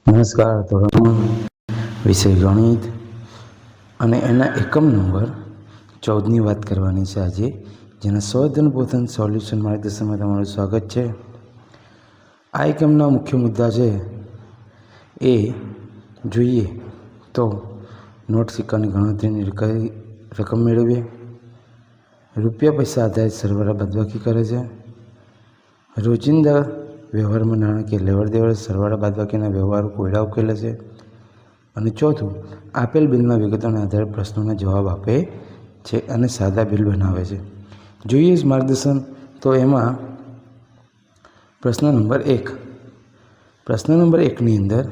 નમસ્કાર. ધોરણ વિષય ગણિત અને એના એકમ નંબર 14ની વાત કરવાની છે આજે, જેના સંશોધન પોતન સોલ્યુશન માર્ગદર્શનમાં તમારું સ્વાગત છે. આ એકમના મુખ્ય મુદ્દા છે એ જોઈએ તો નોટ સિક્કાની ગણતરીની રકમ મેળવીએ, રૂપિયા પૈસા આધારિત સરવાળા બાદબાકી કરે છે, રોજિંદા વ્યવહારમાં નાણાકીય લેવડ દેવડ સરવાળા બાદબાકીના વ્યવહારો કોયડા ઉકેલે છે, અને ચોથું આપેલ બિલના વિગતોના આધારે પ્રશ્નોના જવાબ આપે છે અને સાદા બિલ બનાવે છે. જોઈએ માર્ગદર્શન તો એમાં પ્રશ્ન નંબર 1. પ્રશ્ન નંબર 1ની અંદર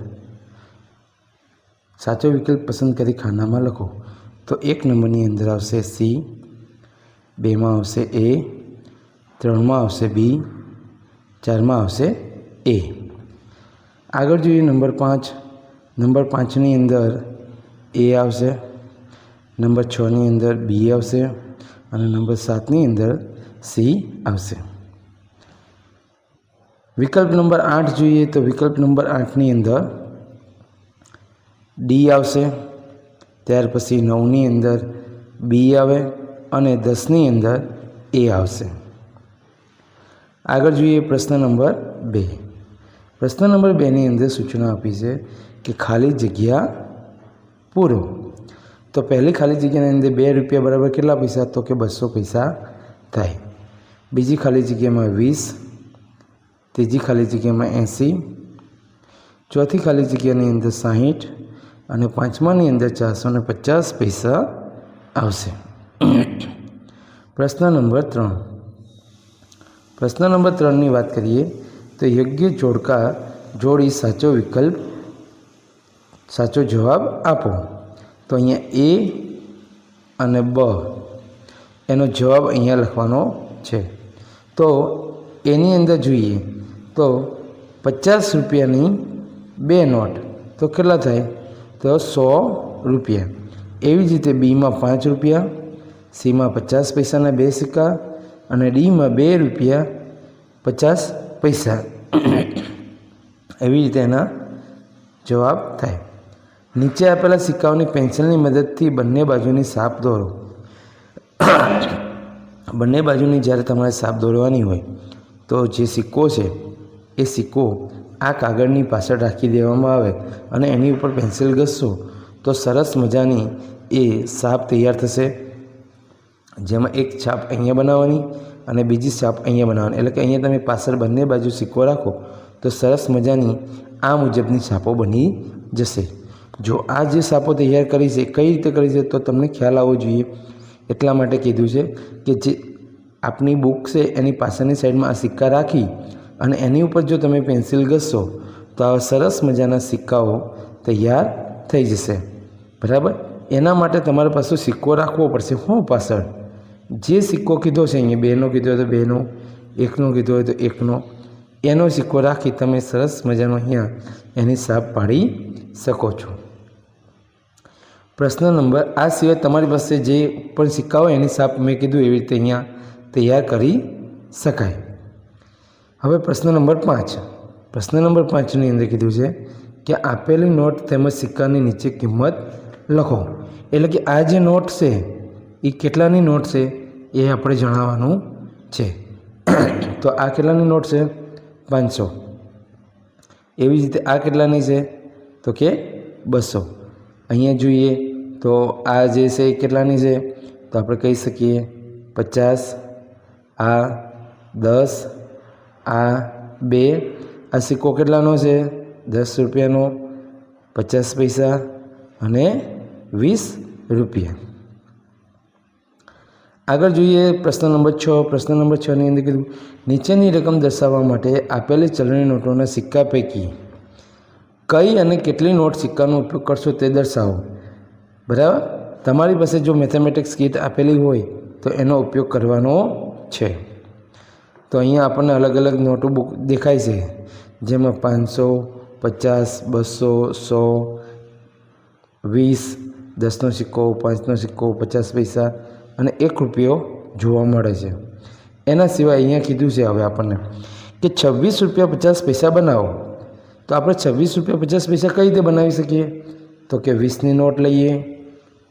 સાચો વિકલ્પ પસંદ કરી ખાનામાં લખો. તો 1 નંબરની અંદર આવશે સી, 2માં આવશે એ, 3માં આવશે બી, 4માં આવશે એ. આગળ જોઈએ નંબર 5. નંબર 5ની અંદર એ આવશે, નંબર 6ની અંદર બી આવશે અને નંબર 7ની અંદર સી આવશે. વિકલ્પ નંબર 8 જોઈએ તો વિકલ્પ નંબર 8ની અંદર ડી આવશે, ત્યાર પછી 9ની અંદર બી આવે અને 10ની અંદર એ આવશે. આગળ જોઈએ પ્રશ્ન નંબર 2. પ્રશ્ન નંબર 2ની અંદર સૂચના આપી છે કે ખાલી જગ્યા પૂરો. તો પહેલી ખાલી જગ્યાની અંદર 2 રૂપિયા બરાબર કેટલા પૈસા? તો કે 200 પૈસા થાય. બીજી ખાલી જગ્યામાં 20, ત્રીજી ખાલી જગ્યામાં 80, ચોથી ખાલી જગ્યાની અંદર 60 અને પાંચમાની અંદર 450 પૈસા આવશે. પ્રશ્ન નંબર 3. પ્રશ્ન નંબર 3ની વાત કરીએ તો યોગ્ય જોડકા જોડી સાચો જવાબ આપો. તો અહીંયા એ અને બ એનો જવાબ અહીંયા લખવાનો છે. તો એની અંદર જોઈએ તો 50 રૂપિયાની 2 નોટ તો કેટલા થાય? તો 100 રૂપિયા. એવી જ રીતે બીમાં 5 રૂપિયા, સીમાં 50 પૈસાના 2 સિક્કા અને ડીમાં 2 રૂપિયા 50 પૈસા. એવી રીતે એના જવાબ થાય. નીચે આપેલા સિક્કાઓની પેન્સિલની મદદથી બંને બાજુની સાપ દોરો. બંને બાજુની જ્યારે તમારે સાપ દોરવાની હોય તો જે સિક્કો છે એ સિક્કો આ કાગળની પાછળ રાખી દેવામાં આવે અને એની ઉપર પેન્સિલ ઘસશો તો સરસ મજાની એ સાપ તૈયાર થશે. જેમાં એક છાપ અહીંયા બનાવવાની અને બીજી છાપ અહીંયા બનાવવાની. એટલે કે અહીંયા તમે પાછળ બંને બાજુ સિક્કો રાખો તો સરસ મજાની આ મુજબની છાપો બની જશે. જો આ જે છાપો તૈયાર કરી છે કઈ રીતે કરી છે તો તમને ખ્યાલ આવવો જોઈએ, એટલા માટે કીધું છે કે જે આપની બુક છે એની પાછળની સાઈડમાં આ સિક્કા રાખી અને એની ઉપર જો તમે પેન્સિલ ઘસશો તો આ સરસ મજાના સિક્કાઓ તૈયાર થઈ જશે. બરાબર? એના માટે તમારે પાછો સિક્કો રાખવો પડશે. હું પાછળ જે સિક્કો કીધો છે અહીંયા 2નો કીધો હોય તો 2નો, 1નો કીધો હોય તો 1નો, એનો સિક્કો રાખી તમે સરસ મજાનો અહીંયા એની છાપ પાડી શકો છો. પ્રશ્ન નંબર આ સિવાય તમારી પાસે જે પણ સિક્કા હોય એની છાપ મેં કીધું એવી રીતે અહીંયા તૈયાર કરી શકાય. હવે પ્રશ્ન નંબર 5. પ્રશ્ન નંબર 5ની અંદર કીધું છે કે આપેલી નોટ તેમજ સિક્કાની નીચે કિંમત લખો. એટલે કે આ જે નોટ છે એ કેટલાની નોટ છે એ આપણે જણાવવાનું છે. તો આ કેટલાની નોટ છે? 500. એવી જ રીતે આ કેટલાની છે? તો કે 200. અહીંયા જોઈએ તો આ જે છે એ કેટલાની છે? તો આપણે કહી શકીએ 50, આ 10, આ 2. આ સિક્કો કેટલાનો છે? 10 રૂપિયાનો, 50 પૈસા અને 20 રૂપિયા. આગળ જોઈએ પ્રશ્ન નંબર 6. પ્રશ્ન નંબર 6ની અંદર કીધું નીચેની રકમ દર્શાવવા માટે આપેલી ચલણી નોટોના સિક્કા પૈકી કઈ અને કેટલી નોટ સિક્કાનો ઉપયોગ કરશો તે દર્શાવો. બરાબર? તમારી પાસે જો મેથેમેટિક્સ કીટ આપેલી હોય તો એનો ઉપયોગ કરવાનો છે. તો અહીંયા આપણને અલગ અલગ નોટો બુક દેખાય છે, જેમાં 500, 50, 200, 100, 20, 10નો સિક્કો, 5નો સિક્કો, 50 પૈસા અને 1 રૂપિયો જોવા મળે છે. એના સિવાય અહીંયા કીધું છે હવે આપણને કે 26 રૂપિયા 50 પૈસા બનાવો. તો આપણે 26 રૂપિયા 50 પૈસા કઈ રીતે બનાવી શકીએ? તો કે 20ની નોટ લઈએ,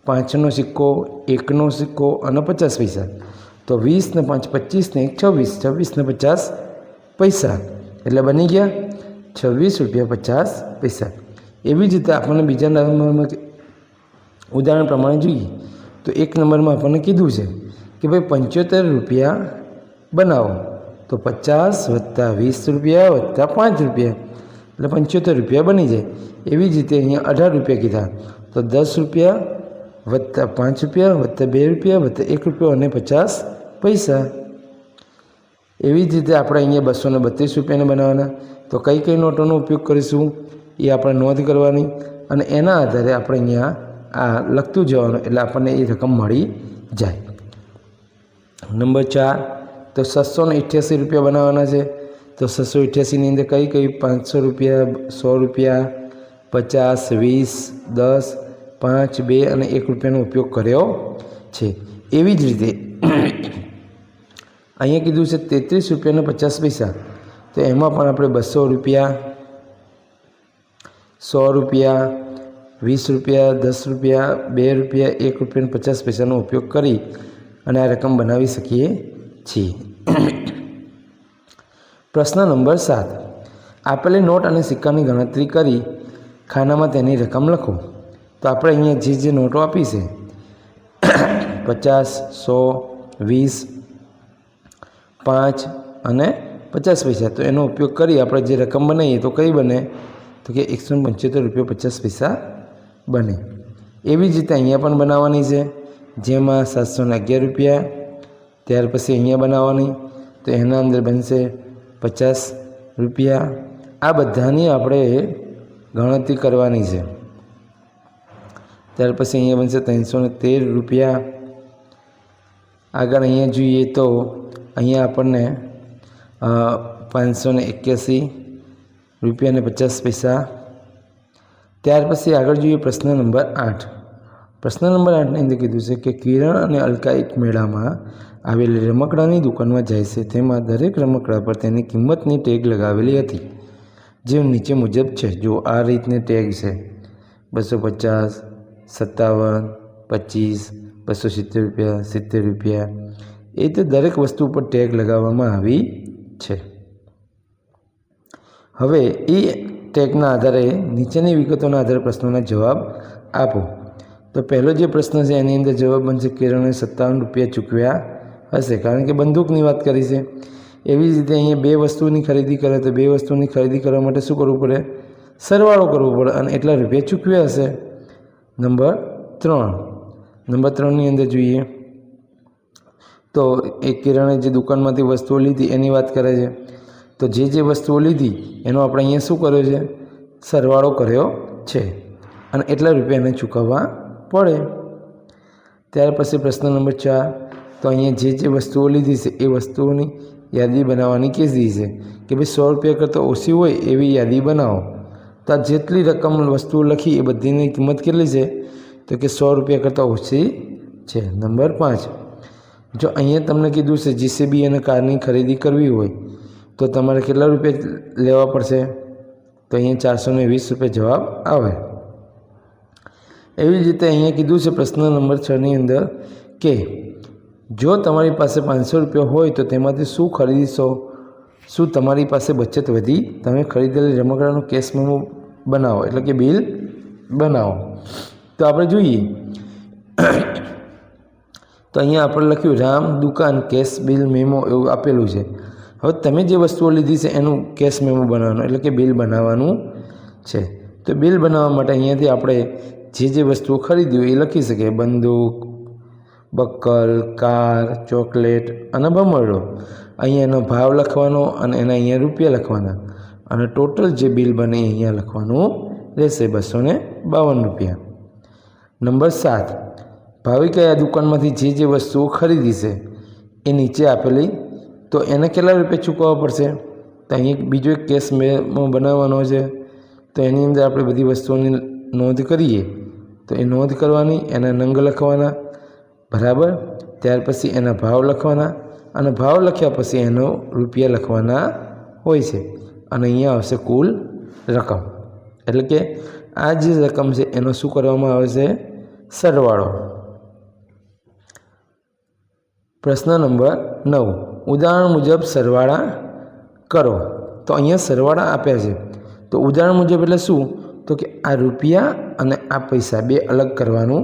5નો સિક્કો, 1નો સિક્કો અને 50 પૈસા. તો 20 ને 5 25 ને 1 26, 26 ને 50 પૈસા એટલે બની ગયા 26 રૂપિયા 50 પૈસા. એવી જ રીતે આપણને બીજા નંબરમાં ઉદાહરણ પ્રમાણે જોઈએ તો 1 નંબરમાં આપણને કીધું છે કે ભાઈ 75 રૂપિયા બનાવો. તો 50 વત્તા 20 રૂપિયા વત્તા 5 રૂપિયા એટલે 75 રૂપિયા બની જાય. એવી જ રીતે અહીંયા 18 રૂપિયા કીધા તો 10 રૂપિયા વત્તા 5 રૂપિયા વત્તા 2 રૂપિયા વત્તા 1 રૂપિયો અને 50 પૈસા. એવી જ રીતે આપણે અહીંયા 232 રૂપિયાને બનાવવાના. તો કઈ કઈ નોટોનો ઉપયોગ કરીશું એ આપણે નોંધ કરવાની અને એના આધારે આપણે અહીંયા આ લખતું જવાનું એટલે આપણને એ રકમ મળી જાય. નંબર 4 તો 688 રૂપિયા બનાવવાના છે. તો 688ની અંદર કઈ કઈ 500 રૂપિયા, 100 રૂપિયા, 50, 20, 10, 5, 2 અને 1 રૂપિયાનો ઉપયોગ કર્યો છે. એવી જ રીતે અહીંયા કીધું છે 33 રૂપિયાને 50 પૈસા. તો એમાં પણ આપણે 200 રૂપિયા, 100 રૂપિયા, 20 રૂપિયા, 10 રૂપિયા, 2 રૂપિયા, 1 રૂપિયા 50 પૈસાનો ઉપયોગ કરી અને આ રકમ બનાવી શકીએ છીએ. પ્રશ્ન નંબર 7 આપેલી નોટ અને સિક્કાની ગણતરી કરી ખાનામાં તેની રકમ લખો. તો આપણે અહીંયા જે નોટો આપી છે 50, 100, 20, 5 અને 50 પૈસા તો એનો ઉપયોગ કરી આપણે જે રકમ બનાવીએ તો કઈ બને? તો કે 175 રૂપિયા 50 પૈસા બને. એવી જ રીતે અહીંયા પણ બનાવવાની છે જેમાં 711 રૂપિયા. ત્યાર પછી અહીંયા બનાવવાની તો એના અંદર બનશે 50 રૂપિયા. આ બધાની આપણે ગણતરી કરવાની છે. ત્યાર પછી અહીંયા બનશે 313 રૂપિયા. આગળ અહીંયા જોઈએ તો અહીંયા આપણને 581 રૂપિયા અને 50 પૈસા. ત્યાર પછી આગળ જોઈએ પ્રશ્ન નંબર 8. પ્રશ્ન નંબર 8ની અંદર કીધું છે કે કિરણ અને અલકા એક મેળામાં આવેલી રમકડાની દુકાનમાં જાય છે. તેમાં દરેક રમકડા પર તેની કિંમતની ટેગ લગાવેલી હતી જે નીચે મુજબ છે. જો આ રીતની ટેગ છે 250, 57, 25, 270 રૂપિયા, 70 રૂપિયા. એ રીતે દરેક વસ્તુ પર ટેગ લગાવવામાં આવી છે. હવે એ ટેગના આધારે નીચેની વિગતોના આધારે પ્રશ્નોના જવાબ આપો. તો પહેલો જે પ્રશ્ન છે એની અંદર જવાબ બનશે કિરણે 57 રૂપિયા ચૂકવ્યા હશે કારણ કે બંદૂકની વાત કરી છે. એવી જ રીતે અહીંયા 2 વસ્તુની ખરીદી કરે તો 2 વસ્તુની ખરીદી કરવા માટે શું કરવું પડે? સરવાળો કરવો પડે અને એટલા રૂપિયા ચૂકવ્યા હશે. નંબર 3ની અંદર જોઈએ તો એ કિરણે જે દુકાનમાંથી વસ્તુઓ લીધી એની વાત કરે છે. તો જે વસ્તુઓ લીધી એનો આપણે અહીંયા શું કર્યો છે? સરવાળો કર્યો છે અને એટલા રૂપિયા એને ચૂકવવા પડે. ત્યાર પછી પ્રશ્ન નંબર 4 તો અહીંયા જે વસ્તુઓ લીધી છે એ વસ્તુઓની યાદી બનાવવાની કીધી છે કે ભાઈ 100 રૂપિયા કરતાં ઓછી હોય એવી યાદી બનાવો. તો આ જેટલી રકમ વસ્તુઓ લખી એ બધીની કિંમત કેટલી છે? તો કે 100 રૂપિયા કરતાં ઓછી છે. નંબર 5 જો અહીંયા તમને કીધું છે જીસીબી અને કારની ખરીદી કરવી હોય તો તમારે કેટલા રૂપિયા લેવા પડશે? તો અહીંયા 420 રૂપિયા જવાબ આવે. એવી જ રીતે અહીંયા કીધું છે પ્રશ્ન નંબર 6ની અંદર કે જો તમારી પાસે 500 રૂપિયા હોય તો તેમાંથી શું ખરીદશો? શું તમારી પાસે બચત વધી? તમે ખરીદેલી રમકડાનું કેશ મેમો બનાવો એટલે કે બિલ બનાવો. તો આપણે જોઈએ તો અહીંયા આપણે લખ્યું રામ દુકાન કેશ બિલ મેમો એવું આપેલું છે. હવે તમે જે વસ્તુઓ લીધી છે એનું કેશ મેમો બનાવવાનું એટલે કે બિલ બનાવવાનું છે. તો બિલ બનાવવા માટે અહીંયાથી આપણે જે વસ્તુઓ ખરીદ્યું એ લખી શકીએ. બંદૂક, બક્કલ, કાર, ચોકલેટ અને ભમરડો. અહીંયા એનો ભાવ લખવાનો અને એના અહીંયા રૂપિયા લખવાના અને ટોટલ જે બિલ બને અહીંયા લખવાનું રહેશે 252 રૂપિયા. નંબર 7 ભાવિકાએ આ દુકાનમાંથી જે વસ્તુઓ ખરીદી છે એ નીચે આપેલી તો એને કેટલા રૂપિયા ચૂકવવા પડશે? તો અહીંયા બીજો એક કેશ મેમો બનાવવાનો છે. તો એની અંદર આપણે બધી વસ્તુઓની નોંધ કરીએ તો એ નોંધ કરવાની, એના નંગ લખવાના બરાબર. ત્યાર પછી એના ભાવ લખવાના અને ભાવ લખ્યા પછી એનો રૂપિયા લખવાના હોય છે અને અહીંયા આવશે કુલ રકમ, એટલે કે આ જે રકમ છે એનો શું કરવામાં આવે છે? સરવાળો. પ્રશ્ન નંબર 9, ઉદાહરણ મુજબ સરવાળા કરો. તો અહીંયા સરવાળા આપ્યા છે, તો ઉદાહરણ મુજબ એટલે શું? તો કે આ રૂપિયા અને આ પૈસા બે અલગ કરવાનું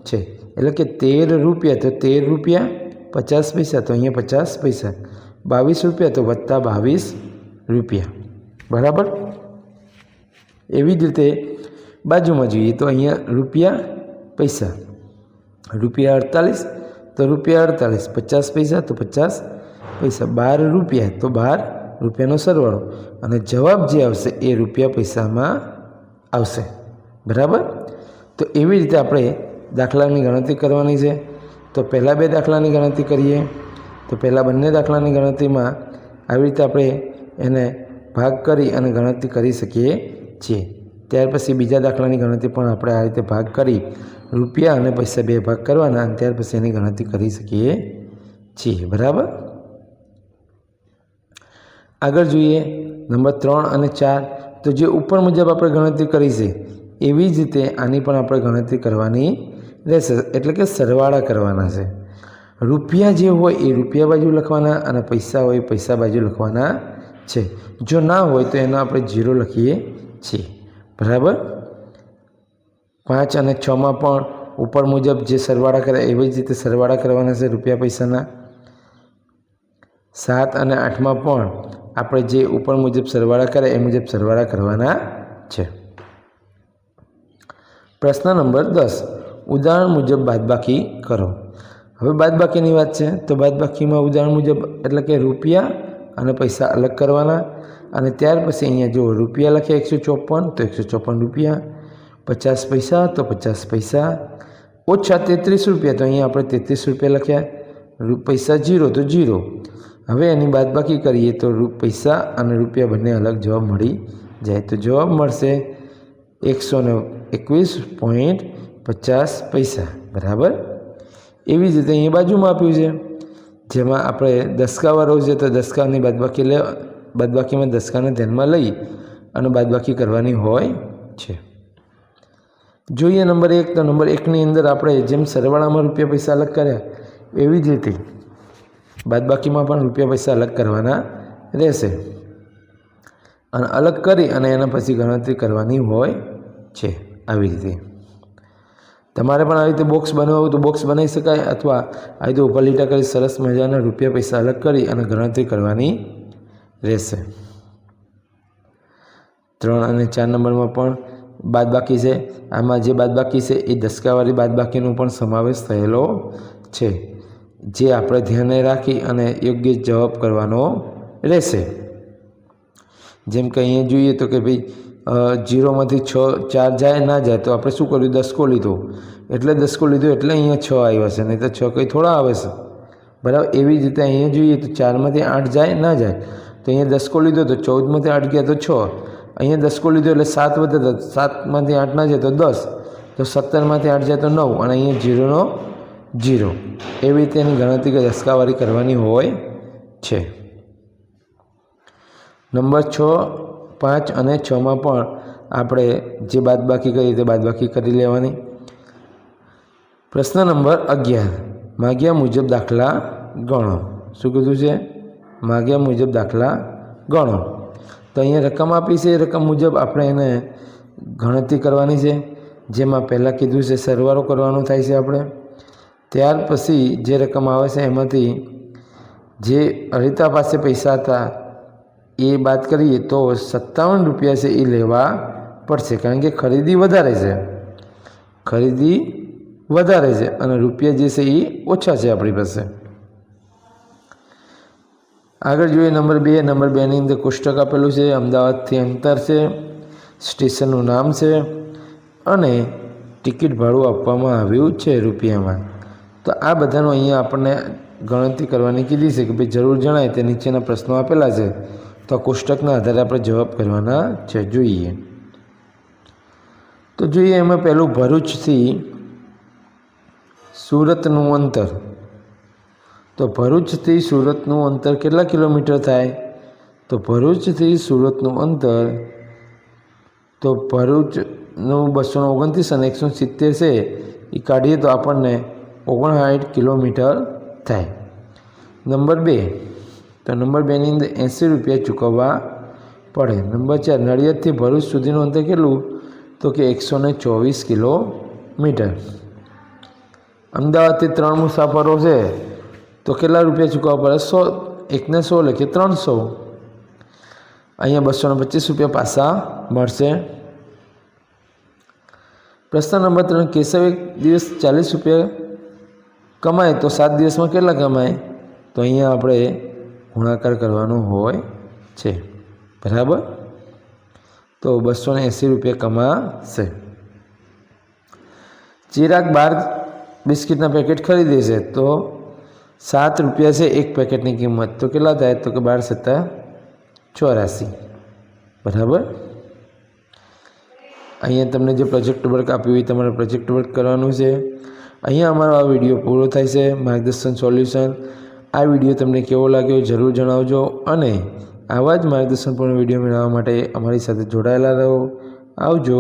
છે. એટલે કે 13 રૂપિયા તો 13 રૂપિયા 50 પૈસા, તો અહીંયા 50 પૈસા. 22 રૂપિયા તો વત્તા 22 રૂપિયા. બરાબર. એવી જ રીતે બાજુમાં જોઈએ તો અહીંયા રૂપિયા પૈસા, રૂપિયા 48 તો રૂપિયા 48, 50 પૈસા તો 50 પૈસા, 12 રૂપિયા તો 12 રૂપિયાનો સરવાળો, અને જવાબ જે આવશે એ રૂપિયા પૈસામાં આવશે. બરાબર. તો એવી રીતે આપણે દાખલાની ગણતરી કરવાની છે. તો પહેલાં બે દાખલાની ગણતરી કરીએ. તો પહેલાં બંને દાખલાની ગણતરીમાં આવી રીતે આપણે એને ભાગ કરી અને ગણતરી કરી શકીએ છીએ. ત્યાર પછી બીજા દાખલાની ગણતરી પણ આપણે આ રીતે ભાગ કરી રૂપિયા અને પૈસા બે ભાગ કરવાના, અને ત્યાર પછી એની ગણતરી કરી શકીએ છીએ. બરાબર. આગળ જોઈએ નંબર 3 અને 4. તો જે ઉપર મુજબ આપણે ગણતરી કરી છે એવી જ રીતે આની પણ આપણે ગણતરી કરવાની રહેશે, એટલે કે સરવાળા કરવાના છે. રૂપિયા જે હોય એ રૂપિયા બાજુ લખવાના અને પૈસા હોય એ પૈસા બાજુ લખવાના છે. જો ના હોય તો એનો આપણે 0 લખીએ છીએ. બરાબર. 5 અને 6માં પણ ઉપર મુજબ જે સરવાળા કરે એવી જ રીતે સરવાળા કરવાના છે રૂપિયા પૈસાના. 7 અને 8માં પણ આપણે જે ઉપર મુજબ સરવાળા કરે એ મુજબ સરવાળા કરવાના છે. પ્રશ્ન નંબર 10, ઉદાહરણ મુજબ બાદબાકી કરો. હવે બાદબાકીની વાત છે. તો બાદબાકીમાં ઉદાહરણ મુજબ એટલે કે રૂપિયા અને પૈસા અલગ કરવાના, અને ત્યાર પછી અહીંયા જો રૂપિયા લખ્યા 154 તો 154 રૂપિયા, 50 પૈસા તો 50 પૈસા, ઓછા 33 રૂપિયા તો અહીંયા આપણે 33 રૂપિયા લખ્યા, પૈસા 0 તો 0. હવે એની બાદબાકી કરીએ તો પૈસા અને રૂપિયા બંને અલગ જવાબ મળી જાય. તો જવાબ મળશે 121.50 પૈસા. બરાબર. એવી જ રીતે અહીંયા બાજુમાં આપ્યું છે, જેમાં આપણે દસકાવાળો છે તો દસકાની બાદબાકીમાં દસકાને ધ્યાનમાં લઈ અને બાદબાકી કરવાની હોય છે. જોઈએ નંબર 1. તો નંબર 1ની અંદર આપણે જેમ સરવાળામાં રૂપિયા પૈસા અલગ કર્યા એવી જ રીતે બાદબાકીમાં પણ રૂપિયા પૈસા અલગ કરવાના રહેશે, અને અલગ કરી અને એના પછી ગણતરી કરવાની હોય છે. આવી રીતે તમારે પણ આવી રીતે બોક્સ બનાવવું તો બોક્સ બનાવી શકાય, અથવા આવી રીતે ઉપર લીટા કરી સરસ મજાના રૂપિયા પૈસા અલગ કરી અને ગણતરી કરવાની રહેશે. 3 અને 4 નંબરમાં પણ બાદબાકી છે. આમાં જે બાદબાકી છે એ દસકાવાળી બાદબાકીનો પણ સમાવેશ થયેલો છે, જે આપણે ધ્યાને રાખી અને યોગ્ય જવાબ કરવાનો રહેશે. જેમ કે અહીંયા જોઈએ તો કે ભાઈ 0માંથી 4 જાય ના જાય તો આપણે શું કર્યું? દસકો લીધો એટલે અહીંયા 6 આવ્યા છે, નહીં તો 6 કંઈ થોડા આવે છે. બરાબર. એવી જ રીતે અહીંયા જોઈએ તો 4માંથી 8 જાય ના જાય તો અહીંયા દસકો લીધો તો 14માંથી 8 ગયા તો 6, અહીંયા દસકો લીધો એટલે 7 વધે તો 7માંથી 8 ના જાય તો 10, તો 17માંથી 8 જાય તો 9, અને અહીંયા 0 નો 0. એવી રીતે એની ગણતરી દસકાવાળી કરવાની હોય છે. નંબર 6, 5 અને 6માં પણ આપણે જે બાદબાકી કરી તે બાદબાકી કરી લેવાની. પ્રશ્ન નંબર 11, માગ્યા મુજબ દાખલા ગણો. શું કીધું છે? માગ્યા મુજબ દાખલા ગણો. તો અહીંયા રકમ આપી છે, રકમ મુજબ આપણે એને ગણતરી કરવાની છે. જેમાં પહેલાં કીધું છે સરવાળો કરવાનો થાય છે આપણે. ત્યાર પછી જે રકમ આવે છે એમાંથી જે અરિતા પાસે પૈસા હતા એ બાદ કરીએ તો 57 રૂપિયા છે એ લેવા પડશે, કારણ કે ખરીદી વધારે છે અને રૂપિયા જે છે એ ઓછા છે આપણી પાસે. આગળ જોઈએ નંબર 2. નંબર 2ની અંદર કોષ્ટક આપેલું છે, અમદાવાદથી અંતર છે, સ્ટેશનનું નામ છે અને ટિકિટ ભાડું આપવામાં આવ્યું છે રૂપિયામાં. તો આ બધાનો અહીંયા આપણને ગણતરી કરવાની કીધી છે કે ભાઈ જરૂર જણાય તે નીચેના પ્રશ્નો આપેલા છે, તો આ કોષ્ટકના આધારે આપણે જવાબ કરવાના છે. જોઈએ તો જોઈએ એમાં પહેલું ભરૂચથી સુરતનું અંતર. તો ભરૂચથી સુરતનું અંતર કેટલા કિલોમીટર થાય? તો ભરૂચથી સુરતનું અંતર તો ભરૂચનું 229 અને 170 છે એ કાઢીએ તો આપણને 59 કિલોમીટર થાય. નંબર 2, તો નંબર 2ની અંદર 80 રૂપિયા ચૂકવવા પડે. નંબર 4, નડિયાદથી ભરૂચ સુધીનું અંતર કેટલું? તો કે 124 કિલોમીટર. અમદાવાદથી 3 મુસાફરો છે તો કેટલા રૂપિયા ચૂકવવા પડે? 100, 1 ને 100 એટલે કે 300. અહીંયા 225 રૂપિયા પાછા મળશે. પ્રશ્ન નંબર 3, કેશવ એક દિવસ 40 રૂપિયા કમાય તો 7 દિવસમાં કેટલા કમાય? તો અહીંયા આપણે ગુણાકાર કરવાનો હોય છે, બરાબર. તો 280 રૂપિયા કમાશે. ચિરાગ 12 બિસ્કિટના પેકેટ ખરીદે છે તો 7 રૂપિયા છે એક પેકેટની કિંમત, તો કેટલા થાય? તો કે 12 × 7 = 84, બરાબર. અહીંયા તમને જે પ્રોજેક્ટ વર્ક આપ્યું એ તમારે પ્રોજેક્ટ વર્ક કરવાનું છે. અહીંયા અમારો આ વિડીયો પૂરો થાય છે, માર્ગદર્શન સોલ્યુશન. આ વિડીયો તમને કેવો લાગ્યો જરૂર જણાવજો, અને આવા જ માર્ગદર્શનપૂર્ણ વિડીયો મેળવવા માટે અમારી સાથે જોડાયેલા રહો. આવજો.